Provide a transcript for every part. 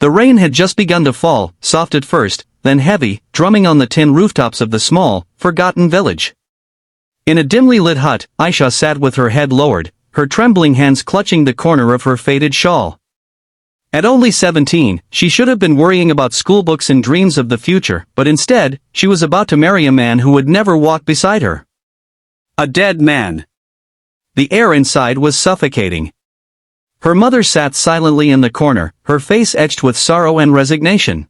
The rain had just begun to fall, soft at first, then heavy, drumming on the tin rooftops of the small, forgotten village. In a dimly lit hut, Aisha sat with her head lowered, her trembling hands clutching the corner of her faded shawl. At only 17, she should have been worrying about schoolbooks and dreams of the future, but instead, she was about to marry a man who would never walk beside her. A dead man. The air inside was suffocating. Her mother sat silently in the corner, her face etched with sorrow and resignation.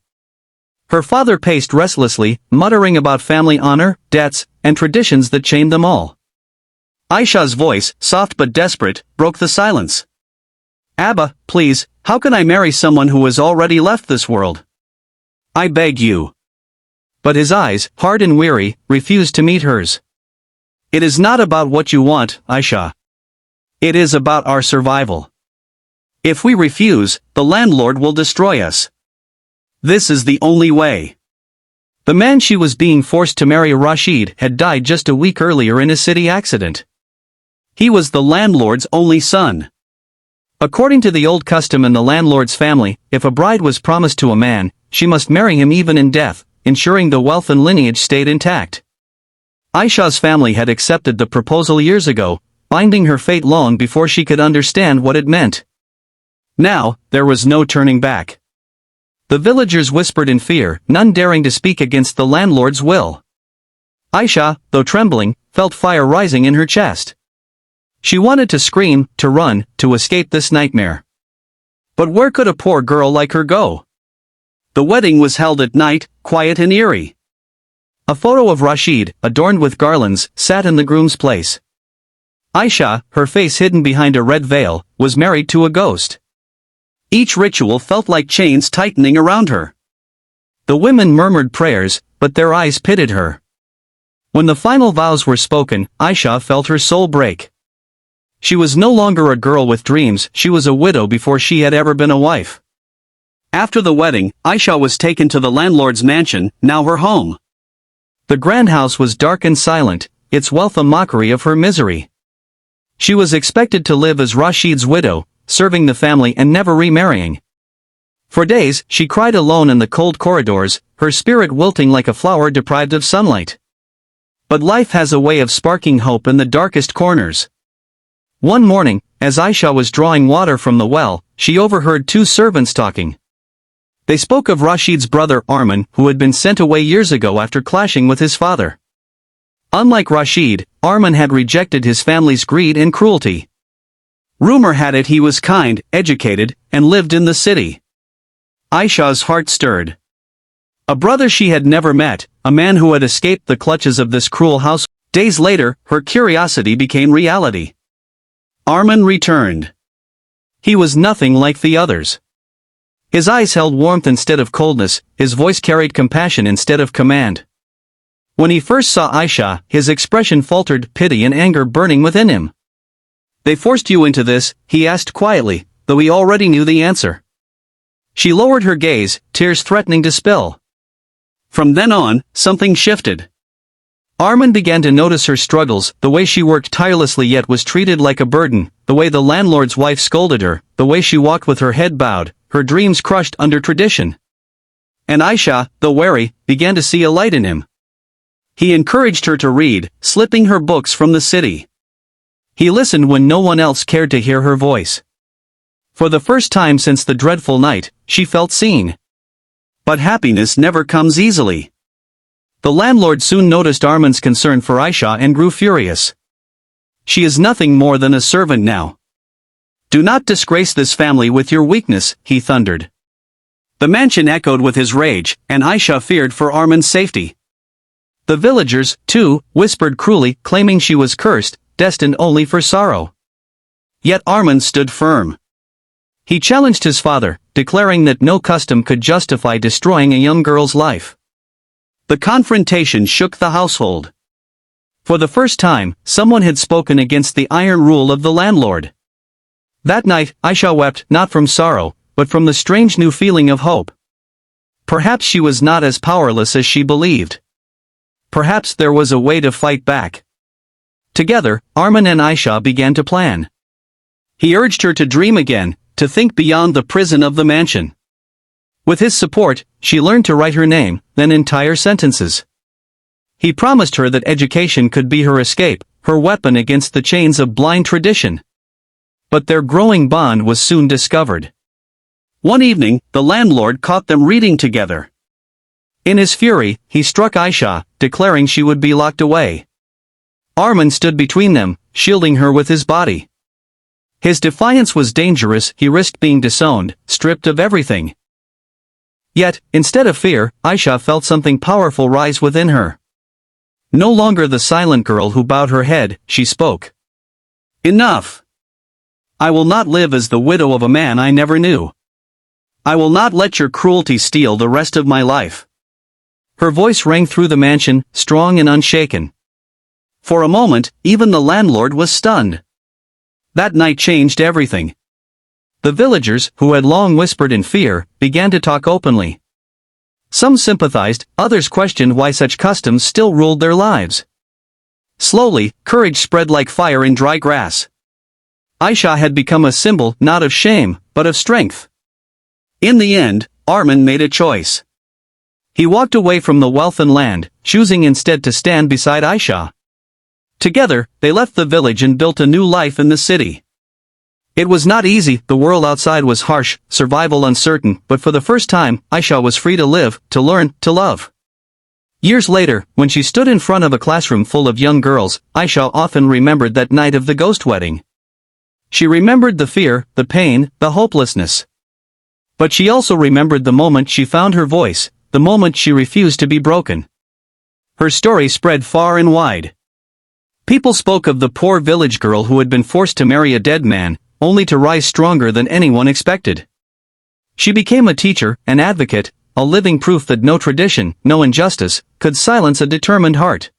Her father paced restlessly, muttering about family honor, debts, and traditions that chained them all. Aisha's voice, soft but desperate, broke the silence. "Abba, please, how can I marry someone who has already left this world? I beg you." But his eyes, hard and weary, refused to meet hers. "It is not about what you want, Aisha. It is about our survival. If we refuse, the landlord will destroy us. This is the only way." The man she was being forced to marry, Rashid, had died just a week earlier in a city accident. He was the landlord's only son. According to the old custom in the landlord's family, if a bride was promised to a man, she must marry him even in death, ensuring the wealth and lineage stayed intact. Aisha's family had accepted the proposal years ago, binding her fate long before she could understand what it meant. Now, there was no turning back. The villagers whispered in fear, none daring to speak against the landlord's will. Aisha, though trembling, felt fire rising in her chest. She wanted to scream, to run, to escape this nightmare. But where could a poor girl like her go? The wedding was held at night, quiet and eerie. A photo of Rashid, adorned with garlands, sat in the groom's place. Aisha, her face hidden behind a red veil, was married to a ghost. Each ritual felt like chains tightening around her. The women murmured prayers, but their eyes pitied her. When the final vows were spoken, Aisha felt her soul break. She was no longer a girl with dreams, she was a widow before she had ever been a wife. After the wedding, Aisha was taken to the landlord's mansion, now her home. The grand house was dark and silent, its wealth a mockery of her misery. She was expected to live as Rashid's widow, serving the family and never remarrying. For days, she cried alone in the cold corridors, her spirit wilting like a flower deprived of sunlight. But life has a way of sparking hope in the darkest corners. One morning, as Aisha was drawing water from the well, she overheard two servants talking. They spoke of Rashid's brother Arman, who had been sent away years ago after clashing with his father. Unlike Rashid, Arman had rejected his family's greed and cruelty. Rumor had it he was kind, educated, and lived in the city. Aisha's heart stirred. A brother she had never met, a man who had escaped the clutches of this cruel house. Days later, her curiosity became reality. Arman returned. He was nothing like the others. His eyes held warmth instead of coldness, his voice carried compassion instead of command. When he first saw Aisha, his expression faltered, pity and anger burning within him. "They forced you into this?" he asked quietly, though he already knew the answer. She lowered her gaze, tears threatening to spill. From then on, something shifted. Arman began to notice her struggles, the way she worked tirelessly yet was treated like a burden, the way the landlord's wife scolded her, the way she walked with her head bowed, her dreams crushed under tradition. And Aisha, though wary, began to see a light in him. He encouraged her to read, slipping her books from the city. He listened when no one else cared to hear her voice. For the first time since the dreadful night, she felt seen. But happiness never comes easily. The landlord soon noticed Arman's concern for Aisha and grew furious. "She is nothing more than a servant now. Do not disgrace this family with your weakness," he thundered. The mansion echoed with his rage, and Aisha feared for Arman's safety. The villagers, too, whispered cruelly, claiming she was cursed, destined only for sorrow. Yet Arman stood firm. He challenged his father, declaring that no custom could justify destroying a young girl's life. The confrontation shook the household. For the first time, someone had spoken against the iron rule of the landlord. That night, Aisha wept, not from sorrow, but from the strange new feeling of hope. Perhaps she was not as powerless as she believed. Perhaps there was a way to fight back. Together, Arman and Aisha began to plan. He urged her to dream again, to think beyond the prison of the mansion. With his support, she learned to write her name, then entire sentences. He promised her that education could be her escape, her weapon against the chains of blind tradition. But their growing bond was soon discovered. One evening, the landlord caught them reading together. In his fury, he struck Aisha, declaring she would be locked away. Armin stood between them, shielding her with his body. His defiance was dangerous. He risked being disowned, stripped of everything. Yet, instead of fear, Aisha felt something powerful rise within her. No longer the silent girl who bowed her head, she spoke. Enough! I will not live as the widow of a man I never knew. I will not let your cruelty steal the rest of my life. Her voice rang through the mansion, strong and unshaken. For a moment, even the landlord was stunned. That night changed everything. The villagers, who had long whispered in fear, began to talk openly. Some sympathized, others questioned why such customs still ruled their lives. Slowly, courage spread like fire in dry grass. Aisha had become a symbol not of shame, but of strength. In the end, Armin made a choice. He walked away from the wealth and land, choosing instead to stand beside Aisha. Together, they left the village and built a new life in the city. It was not easy, the world outside was harsh, survival uncertain, but for the first time, Aisha was free to live, to learn, to love. Years later, when she stood in front of a classroom full of young girls, Aisha often remembered that night of the ghost wedding. She remembered the fear, the pain, the hopelessness. But she also remembered the moment she found her voice, the moment she refused to be broken. Her story spread far and wide. People spoke of the poor village girl who had been forced to marry a dead man, only to rise stronger than anyone expected. She became a teacher, an advocate, a living proof that no tradition, no injustice, could silence a determined heart.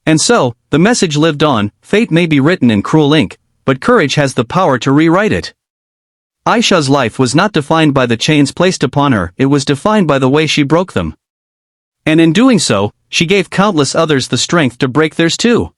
And so, the message lived on. Fate may be written in cruel ink, but courage has the power to rewrite it. Aisha's life was not defined by the chains placed upon her, it was defined by the way she broke them. And in doing so, she gave countless others the strength to break theirs too.